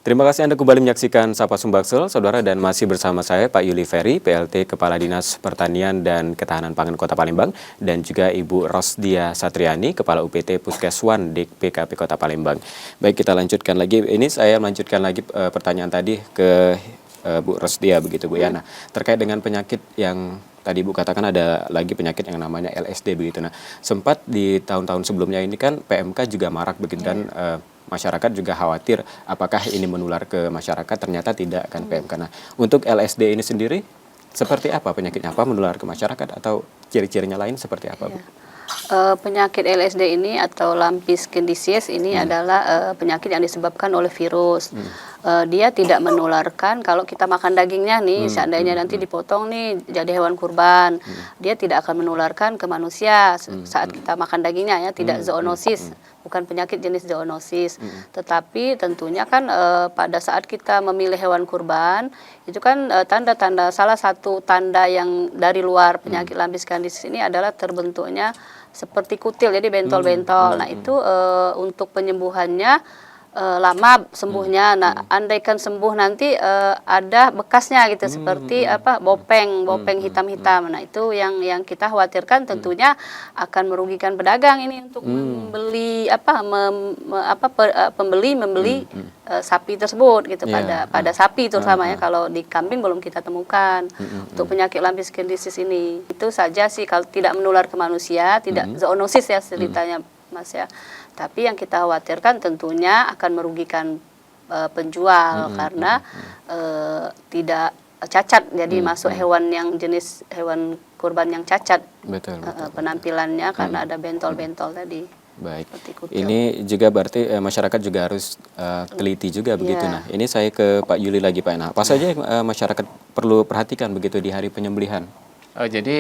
Terima kasih Anda kembali menyaksikan Sapa Sumbaksel, Saudara, dan masih bersama saya Pak Yuli Ferry, PLT Kepala Dinas Pertanian dan Ketahanan Pangan Kota Palembang, dan juga Ibu Rosdia Satriani, Kepala UPT Puskeswan DPKP Kota Palembang. Baik, kita lanjutkan lagi. Ini saya melanjutkan lagi pertanyaan tadi ke Bu Rosdia, begitu Bu ya. Nah, terkait dengan penyakit yang tadi Bu katakan ada lagi penyakit yang namanya LSD begitu. Nah, sempat di tahun-tahun sebelumnya ini kan PMK juga marak begitu dan masyarakat juga khawatir apakah ini menular ke masyarakat, ternyata tidak kan PMK. Nah, untuk LSD ini sendiri seperti apa penyakitnya? Apa menular ke masyarakat atau ciri-cirinya lain seperti apa, Bu? Penyakit LSD ini atau lumpy skin disease ini adalah penyakit yang disebabkan oleh virus. Dia tidak menularkan kalau kita makan dagingnya nih, seandainya nanti dipotong nih jadi hewan kurban, dia tidak akan menularkan ke manusia saat kita makan dagingnya ya, tidak zoonosis, bukan penyakit jenis zoonosis. Tetapi tentunya kan pada saat kita memilih hewan kurban, itu kan tanda-tanda, salah satu tanda yang dari luar penyakit lumpy skin disease ini adalah terbentuknya seperti kutil, jadi bentol-bentol. Nah itu untuk penyembuhannya lama sembuhnya. Nah andaikan sembuh nanti ada bekasnya gitu, seperti bopeng hitam-hitam. Nah itu yang kita khawatirkan, tentunya akan merugikan pedagang ini untuk membeli pembeli membeli sapi tersebut gitu, pada sapi terutama ya. Kalau di kambing belum kita temukan untuk penyakit lumpy skin disease ini. Itu saja sih, kalau tidak menular ke manusia, tidak zoonosis ya ceritanya Mas ya. Tapi yang kita khawatirkan tentunya akan merugikan penjual karena tidak cacat, jadi masuk hewan yang jenis hewan kurban yang cacat. Betul. Penampilannya karena ada bentol-bentol tadi. Baik, ini juga berarti masyarakat juga harus teliti juga begitu. Nah, ini saya ke Pak Yuli lagi Pak. Nah, apa saja yang masyarakat perlu perhatikan begitu di hari penyembelihan? Jadi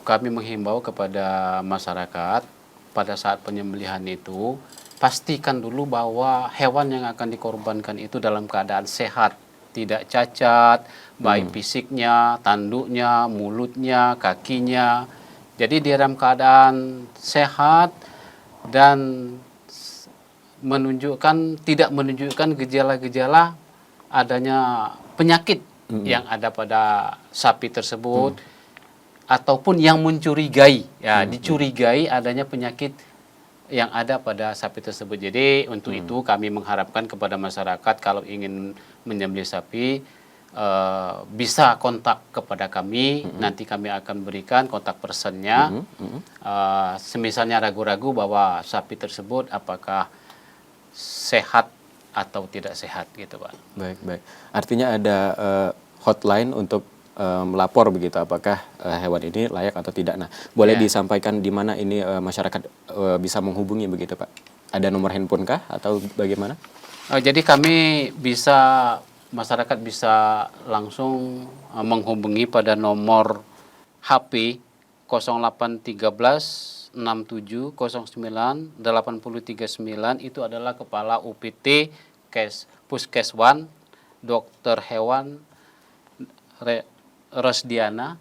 kami menghimbau kepada masyarakat pada saat penyembelihan itu, pastikan dulu bahwa hewan yang akan dikorbankan itu dalam keadaan sehat, tidak cacat, baik fisiknya, tanduknya, mulutnya, kakinya. Jadi dia dalam keadaan sehat dan tidak menunjukkan gejala-gejala adanya penyakit yang ada pada sapi tersebut, ataupun yang mencurigai, ya dicurigai adanya penyakit yang ada pada sapi tersebut. Jadi untuk itu kami mengharapkan kepada masyarakat kalau ingin menyembelih sapi bisa kontak kepada kami, nanti kami akan berikan kontak personnya. Semisalnya ragu-ragu bahwa sapi tersebut apakah sehat atau tidak sehat gitu Pak. Baik. Artinya ada hotline untuk melapor begitu apakah hewan ini layak atau tidak. Nah, boleh disampaikan di mana ini masyarakat bisa menghubungi begitu Pak? Ada nomor handphone kah atau bagaimana? Jadi masyarakat bisa langsung menghubungi pada nomor HP 0813 67 09 8039. Itu adalah Kepala UPT Puskeswan Dokter Hewan Rosdiana,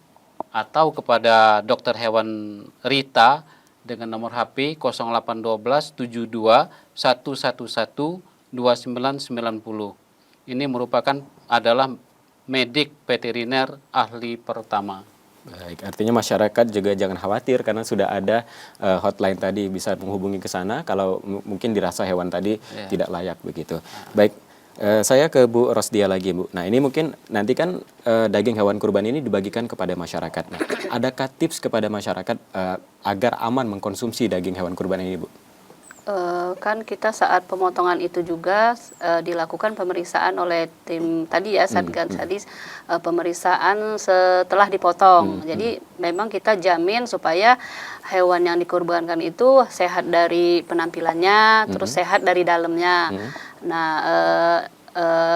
atau kepada Dokter Hewan Rita dengan nomor HP 0812 72 111 2990. Ini adalah medik veteriner ahli pertama. Baik, artinya masyarakat juga jangan khawatir karena sudah ada hotline tadi, bisa menghubungi ke sana kalau mungkin dirasa hewan tadi tidak layak begitu. Baik, saya ke Bu Rosdia lagi Bu. Nah ini mungkin nanti kan daging hewan kurban ini dibagikan kepada masyarakat. Nah, adakah tips kepada masyarakat agar aman mengkonsumsi daging hewan kurban ini Bu? Kan kita saat pemotongan itu juga dilakukan pemeriksaan oleh tim tadi ya, Satgas tadi, pemeriksaan setelah dipotong. Jadi memang kita jamin supaya hewan yang dikorbankan itu sehat dari penampilannya, terus sehat dari dalamnya. Nah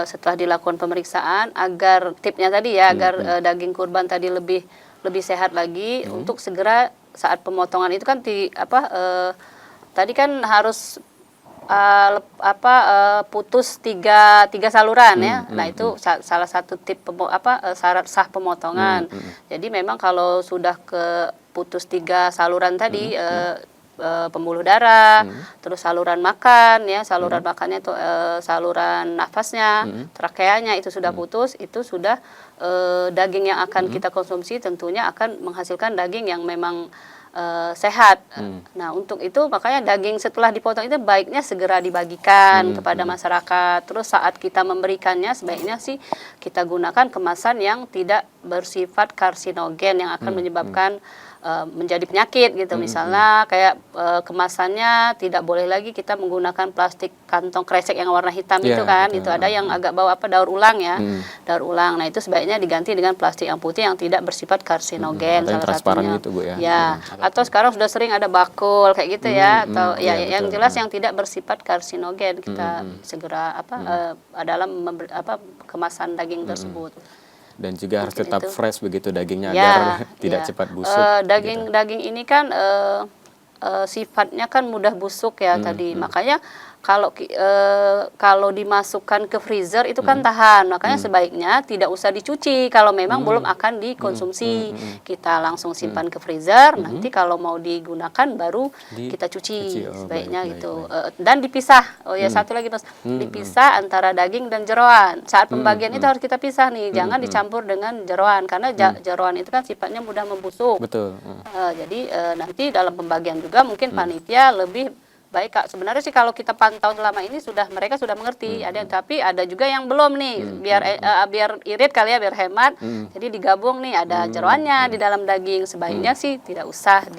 setelah dilakukan pemeriksaan, agar tipnya tadi ya, agar daging kurban tadi lebih sehat lagi, untuk segera saat pemotongan itu kan tadi kan harus putus tiga saluran ya. Nah itu salah satu syarat sah pemotongan. Jadi memang kalau sudah ke putus 3 saluran tadi, pembuluh darah, terus saluran makan ya, saluran makannya itu saluran nafasnya, trakeanya itu sudah putus, itu sudah daging yang akan kita konsumsi tentunya akan menghasilkan daging yang memang sehat. Nah, untuk itu makanya daging setelah dipotong itu baiknya segera dibagikan kepada masyarakat. Terus saat kita memberikannya sebaiknya sih kita gunakan kemasan yang tidak bersifat karsinogen yang akan menyebabkan menjadi penyakit gitu. Misalnya kayak kemasannya tidak boleh lagi kita menggunakan plastik kantong kresek yang warna hitam itu kan. Betul. Itu ada yang agak bawa daur ulang ya. Daur ulang. Nah, itu sebaiknya diganti dengan plastik yang putih yang tidak bersifat karsinogen. Atau yang salah transparan satunya. gitu, Bu, ya. Ya, atau sekarang sudah sering ada bakul kayak gitu ya, atau ya iya, yang betul. jelas yang tidak bersifat karsinogen kita segera dalam kemasan daging tersebut. Dan juga harus Mungkin tetap itu. fresh begitu dagingnya Ya, agar tidak ya. cepat busuk. gitu. Daging ini kan sifatnya kan mudah busuk ya tadi. Makanya kalau dimasukkan ke freezer itu kan tahan. Makanya sebaiknya tidak usah dicuci kalau memang belum akan dikonsumsi. Kita langsung simpan ke freezer. Nanti kalau mau digunakan baru kita cuci. Oh, Sebaiknya baik, gitu. Dan dipisah. Oh ya, satu lagi Mas. Dipisah antara daging dan jeroan. Saat pembagian itu harus kita pisah nih. Jangan dicampur dengan jeroan karena jeroan itu kan sifatnya mudah membusuk. Betul. Jadi nanti dalam pembagian juga mungkin panitia lebih baik Kak. Sebenarnya sih kalau kita pantau selama ini mereka sudah mengerti. Tapi ada juga yang belum nih. Biar irit kali ya, biar hemat. Jadi digabung nih ada jeroannya di dalam daging. Sebaiknya sih tidak usah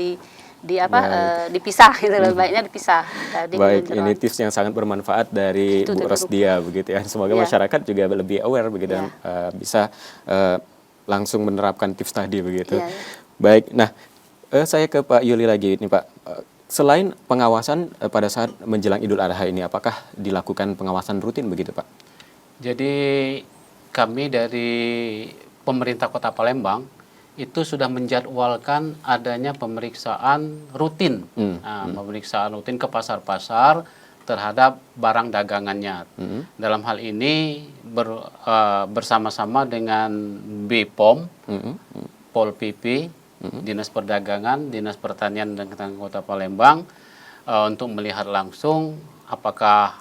dipisah gitu loh. Baiknya dipisah. Daging dan Baik, jeroan. ini tips yang sangat bermanfaat dari Itu Bu tuh, Rosdia begitu ya. Semoga Ya. masyarakat juga lebih aware begitu dan Ya. bisa langsung menerapkan tips tadi begitu. Ya, ya. Baik, nah saya ke Pak Yuli lagi ini Pak. Selain pengawasan pada saat menjelang Idul Adha ini, apakah dilakukan pengawasan rutin begitu Pak? Jadi kami dari pemerintah Kota Palembang itu sudah menjadwalkan adanya pemeriksaan rutin, pemeriksaan rutin ke pasar-pasar terhadap barang dagangannya. Dalam hal ini bersama-sama dengan BPOM, Pol PP, Dinas Perdagangan, Dinas Pertanian dan Ketahanan Kota Palembang untuk melihat langsung apakah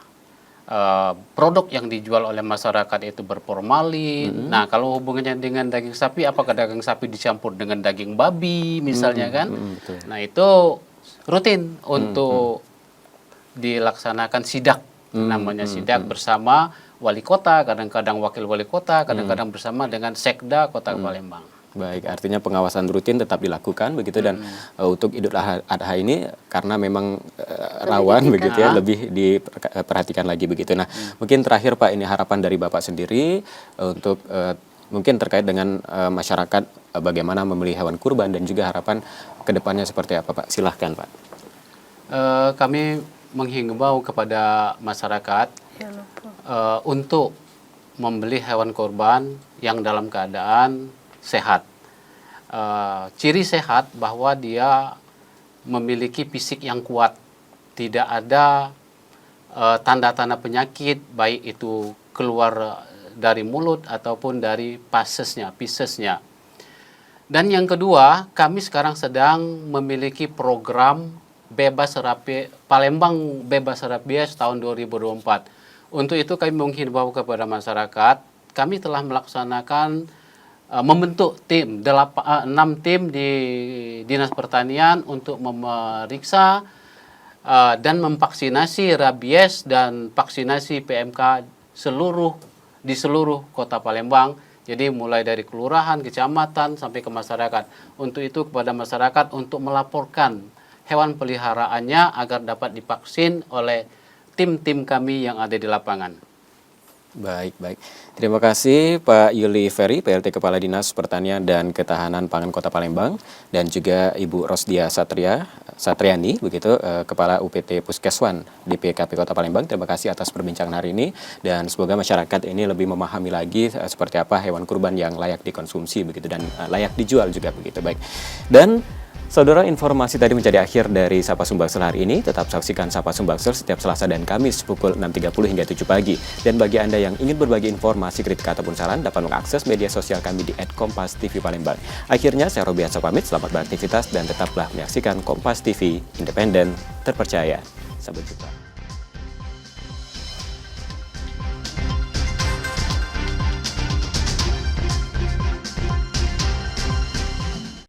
produk yang dijual oleh masyarakat itu berformalin. Nah, kalau hubungannya dengan daging sapi, apakah daging sapi dicampur dengan daging babi misalnya kan? Betul. Nah, itu rutin untuk dilaksanakan sidak. Namanya sidak bersama wali kota, kadang-kadang wakil wali kota, kadang-kadang bersama dengan Sekda Kota Palembang. Baik, artinya pengawasan rutin tetap dilakukan begitu dan untuk Idul Adha ini karena memang rawan begitu ya, lebih diperhatikan lagi begitu. Nah, mungkin terakhir Pak, ini harapan dari Bapak sendiri untuk mungkin terkait dengan masyarakat bagaimana membeli hewan kurban dan juga harapan kedepannya seperti apa Pak? Silahkan Pak. Kami menghimbau kepada masyarakat untuk membeli hewan kurban yang dalam keadaan sehat. Ciri sehat bahwa dia memiliki fisik yang kuat, tidak ada tanda-tanda penyakit, baik itu keluar dari mulut ataupun dari pasesnya. Dan yang kedua, kami sekarang sedang memiliki program Palembang bebas rabies tahun 2024. Untuk itu kami menghimbau kepada masyarakat, kami telah melaksanakan membentuk tim 6 tim di Dinas Pertanian untuk memeriksa dan memvaksinasi rabies dan vaksinasi PMK di seluruh Kota Palembang. Jadi mulai dari kelurahan, kecamatan sampai ke masyarakat. Untuk itu kepada masyarakat untuk melaporkan hewan peliharaannya agar dapat divaksin oleh tim-tim kami yang ada di lapangan. Baik. Terima kasih Pak Yuli Ferry, PLT Kepala Dinas Pertanian dan Ketahanan Pangan Kota Palembang, dan juga Ibu Rosdia Satriani, begitu Kepala UPT Puskeswan DPKP Kota Palembang. Terima kasih atas perbincangan hari ini dan semoga masyarakat ini lebih memahami lagi seperti apa hewan kurban yang layak dikonsumsi begitu dan layak dijual juga begitu. Baik. Dan Saudara, informasi tadi menjadi akhir dari Sapa Sumbaksel hari ini. Tetap saksikan Sapa Sumbaksel setiap Selasa dan Kamis pukul 6.30 hingga 7 pagi. Dan bagi Anda yang ingin berbagi informasi, kritik ataupun saran, dapat mengakses media sosial kami di @kompas.tv Palembang. Akhirnya, saya Robiansa pamit, selamat beraktivitas dan tetaplah menyaksikan Kompas TV, independen, terpercaya. Sampai jumpa.